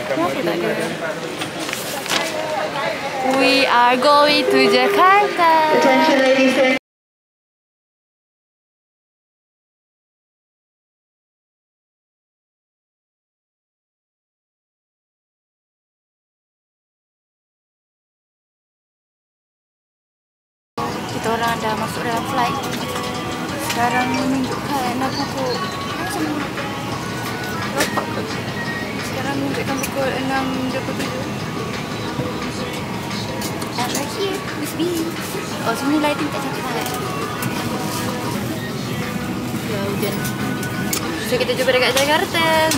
Kenapa tak ada? We are going to Jakarta. Attention ladies and Kita orang dah masuk dalam flight. Sekarang menunjukkan pukul Sekarang menunjukkan pukul 6.27. And right here with me. Oh, sini lighting tak cantik. Ya, hujan. So, kita jumpa dekat Jakarta.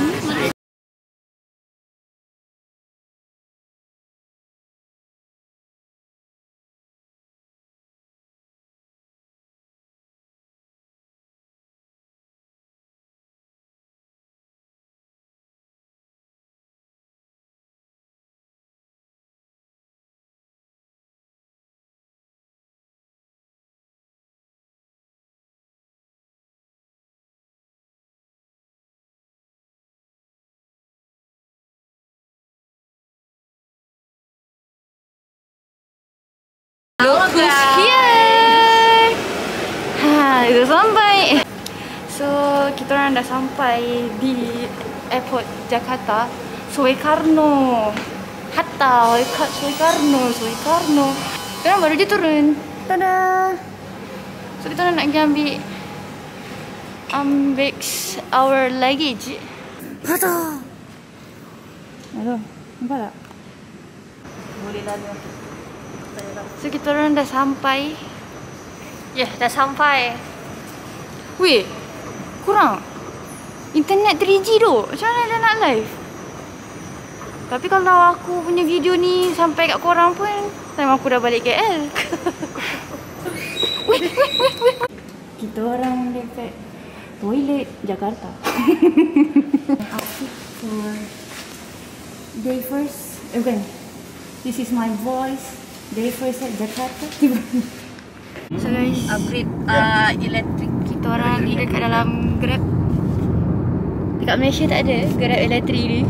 Look who's here. Dah sampai. So, kita orang dah sampai di airport Jakarta. Soekarno. Hatta Soekarno. Kita orang baru je turun. Tada. So, kita orang nak pergi ambil our luggage. Hatta. Aduh, nampak tak? Boleh lalu. So, kita orang dah sampai. Ya, dah sampai. Weh, kurang. Internet 3G tu. Macam mana dia nak live? Tapi kalau aku punya video ni sampai kat korang pun, time aku dah balik KL. Weh. Kita orang dekat toilet Jakarta. Outfit for day first. Bukan. This is my voice. Day first at Jakarta. So guys, upgrade elektrik. Kita orang dekat dalam Grab. Dekat Malaysia tak ada Grab elektrik ni.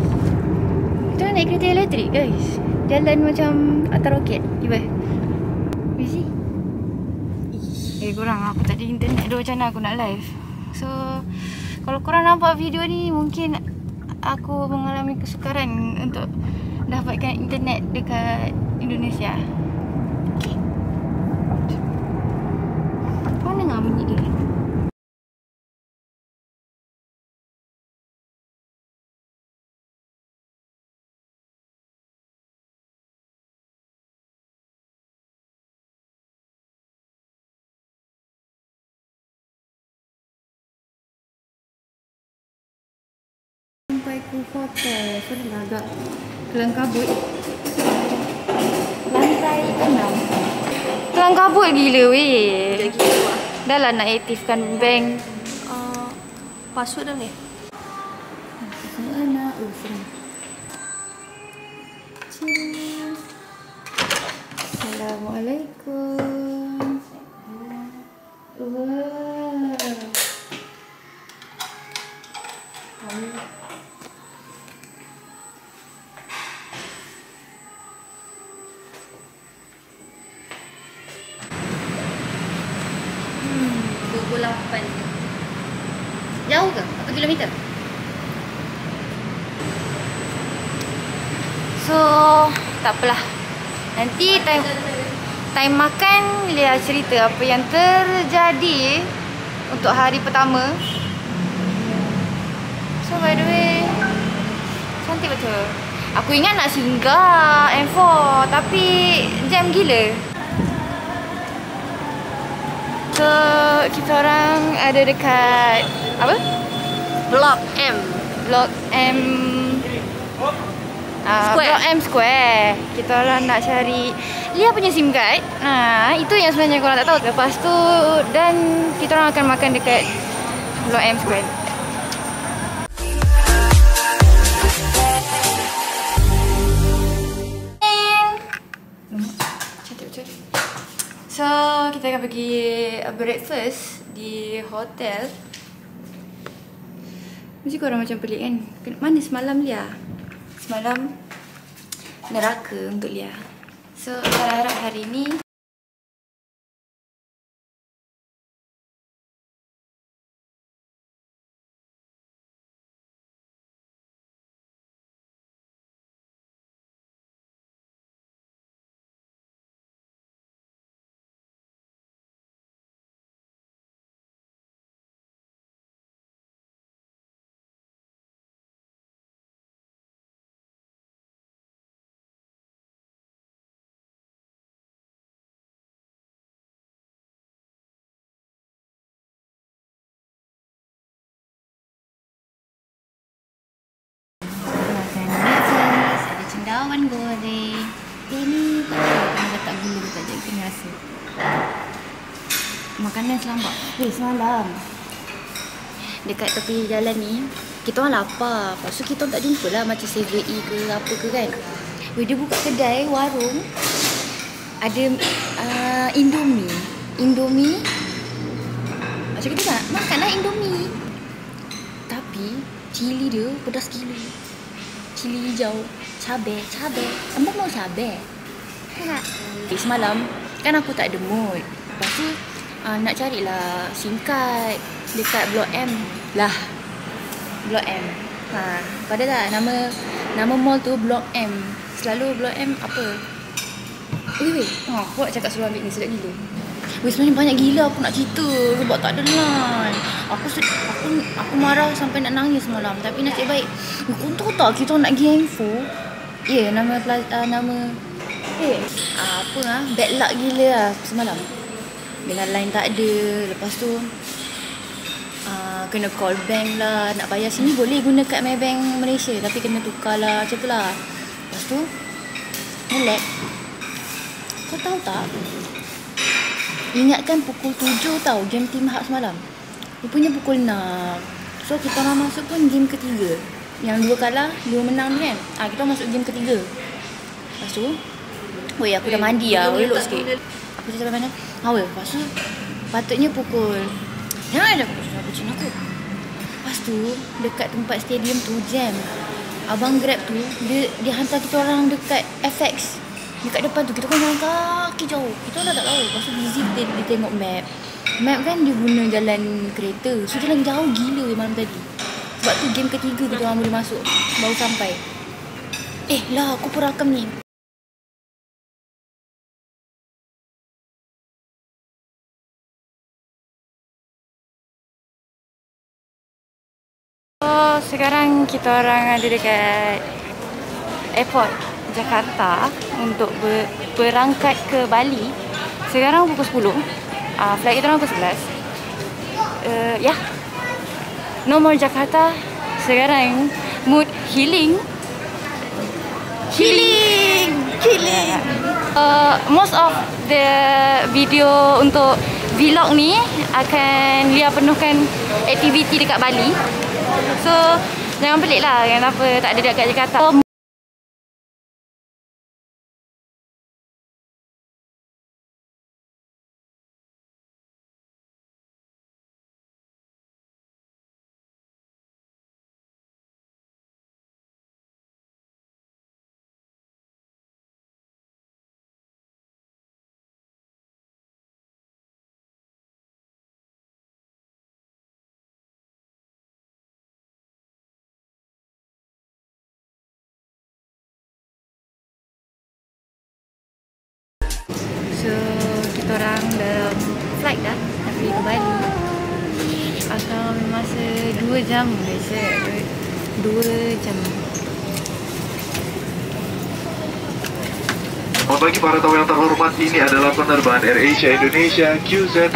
Kita orang naik kereta elektrik guys. Jalan macam atas roket. Tiba. Busy. Korang, aku tak ada internet tu, macam mana aku nak live. So, kalau korang nampak video ni, mungkin aku mengalami kesukaran untuk dapatkan internet dekat Indonesia. Kau dengar bunyi dia? Sampai ke hotel, sudah agak kelang kabut. Lantai 6. Kelang kabut gila weh. Dah lah nak aktifkan bank. Password dah ni. Mana? Oh, senang. Assalamualaikum. Jauh ke? Berapa kilometer? So, tak apalah. Nanti time makan Lia cerita apa yang terjadi untuk hari pertama. So, by the way, cantik betul. Aku ingat nak singgah M4 tapi jam gila. So, kita orang ada dekat apa? Blok M. Blok M Square. Blok M Square. Kita orang nak cari Lia punya SIM card. Itu yang sebenarnya korang tak tahu. Lepas tu dan kita orang akan makan dekat Blok M Square. Cantik betul. So, kita akan pergi breakfast di hotel. Mesti korang macam pelik kan? Mana semalam Lia? Semalam neraka untuk Lia. So, harap-harap hari ni cendawan goreng. Ini tak tahu kena letak gula ke tak, jadi kena rasa. Makanan selambak. Semalam dekat tepi jalan ni kita orang lapar. Lepas tu kita orang tak jumpa lah macam 7E ke apa ke kan. Dia buka kedai, warung, ada Indomie macam kita tak makan lah Indomie, tapi cili dia pedas gila. Cili hijau, cabai. Ambo mau cabai. Semalam kan aku tak ada mood. Lepas tu nak carilah singkat dekat Blok M lah. Blok M. Padahal nama mall tu Blok M. Selalu Blok M apa? Weh. Awak cakap suruh ambil ni sedap gila. Sebenarnya banyak gila aku nak cerita sebab tak ada line. Aku marah sampai nak nangis semalam. Tapi nasib baik kau tahu tak kita nak pergi info. Nama bad luck gila lah semalam. Dengan line tak ada. Lepas tu kena call bank lah. Nak bayar sini boleh guna kad Maybank Malaysia, tapi kena tukar lah macam tu lah. Lepas tu melek. Kau tahu tak, ingatkan pukul 7 tau game Team Hub semalam. Rupanya pukul 6. So kita orang masuk pun game ketiga. Yang 2 kalah, 2 menang tu kan. Kita masuk game ketiga. Lepas tu aku dah mandi lah, elok sikit. Aku cakap mana? Lepas tu patutnya pukul, jangan ada kucing aku. Lepas tu dekat tempat stadium tu jam. Abang Grab tu dia hantar kita orang dekat FX. Dekat depan tu kita kan jalan kaki jauh. Kita orang dah tak tahu. Lepas tu busy dia tengok map. Map kan dia guna jalan kereta. So jalan jauh gila malam tadi. Sebab tu game ketiga kita orang boleh masuk. Baru sampai. Aku pun rakam ni. Sekarang kita orang ada dekat airport Jakarta untuk berangkat ke Bali. Sekarang pukul 10. Flight kita orang pukul 11. No more Jakarta. Sekarang mood healing. Most of the video untuk vlog ni akan Lia penuhkan aktiviti dekat Bali. So jangan pelik lah kenapa tak ada dekat Jakarta. So kita orang dalam flight dah nak pergi ke Bali. Akan masa 2 jam biasa. 2 jam. Selamat pagi para tamu yang terhormat, ini adalah penerbangan AirAsia Indonesia QZ.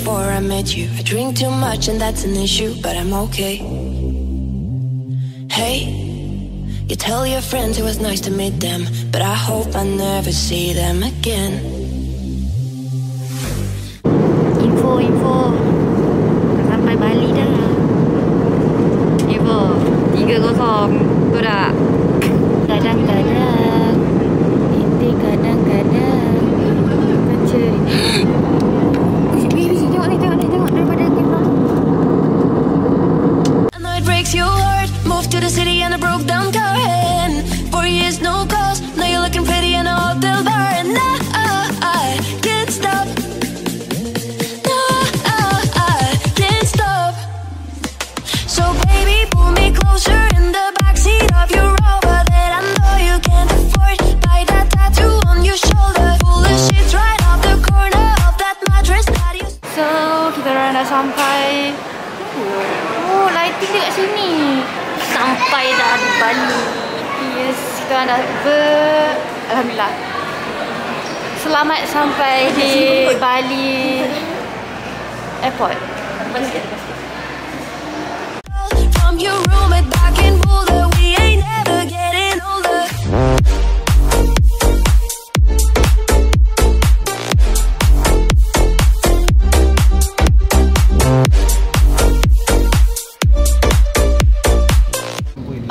Before I met you, I drink too much and that's an issue, but I'm okay. Hey, You tell your friends it was nice to meet them, but I hope I never see them again. Info. Sampai Bali dah. Info 30. Betul tak? Kadang-kadang ini kadang-kadang kecil. Tengok daripada kamera. I know it breaks your heart. Moved to the city and I broke down car. And 4 years no calls. Now you're looking pretty in a hotel bar. And I can't stop. No, I can't stop. So baby, pull me closer in the backseat of your Rover that I know you can't afford. Buy that tattoo on your shoulder. Pull the sheets right off the corner of that mattress that you. So, kita orang dah sampai. Oh, lighting dekat sini. Sampai dah di Bali. Yes, kita orang dah Alhamdulillah. Selamat sampai di Bali Airport. From your roommate back in Boulder, we ain't ever getting older.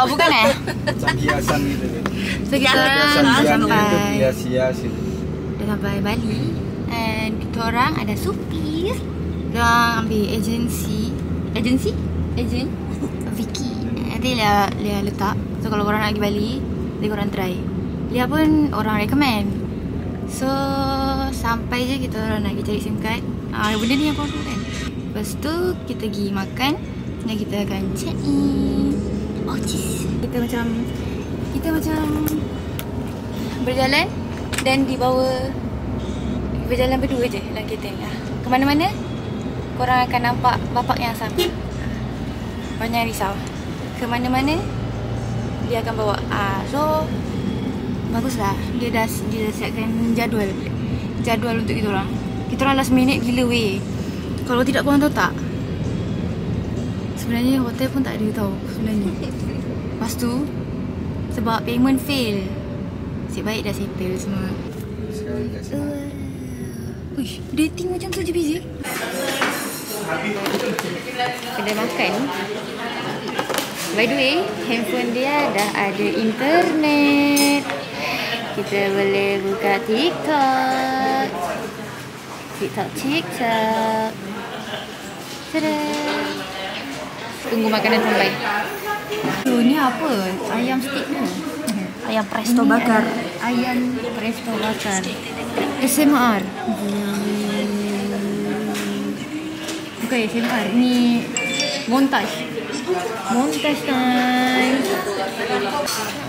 Oh, bukan Hiasan gitu. So, kita orang dah sampai. Hias-hias itu. Dah sampai Bali. And kita orang ada supir. Diorang ambil agensi. Agent Vicky. Nanti dia letak. So kalau korang nak pergi Bali, dia korang try. Dia pun orang recommend. So sampai je kita orang nak pergi cari SIM card. Benda ni yang korang tahu kan. Lepas tu kita pergi makan. Dan kita akan check in. Oh jeez. Kita macam berjalan. Dan berjalan berdua je dalam kereta ni. Ke mana-mana korang akan nampak bapak yang sama. Banyak risau. Ke mana-mana dia akan bawa. So baguslah. Dia dah siapkan jadual untuk kita orang. Kita orang last minute gila weh. Kalau tidak korang tahu tak, sebenarnya hotel pun tak ada tahu sebenarnya. Lepas tu sebab payment fail, nasib baik dah settle semua. Uish, dating macam tu je busy. Kedai makan. By the way, handphone dia dah ada internet. Kita boleh buka TikTok. Tada. Tunggu makanan sampai. Ni apa? Ayam stick ni. Ayam presto bakar. Ayam presto bakar. SMR. Bukan SMR. Ni montage. Montage time.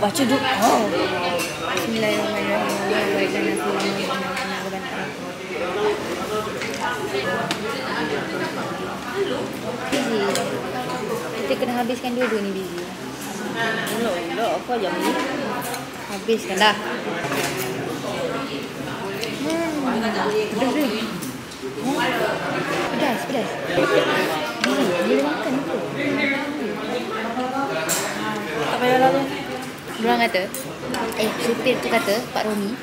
Baca doa. Oh. Bismillahirrahmanirrahim. Busy. Kita kena habiskan dua-dua ni busy. Apa jam ni? Habiskan dah. Pedas. Boleh makan apa? Tak payah lah. Diorang kata, supir tu kata, Pak Roni,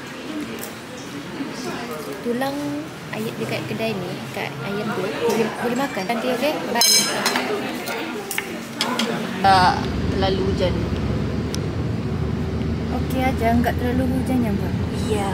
tulang ayam dekat kedai ni, kat ayam tu boleh makan. Nanti okey? Bye. Tak terlalu hujan. Okey aja, enggak terlalu hujan ya, Mbak? Ya.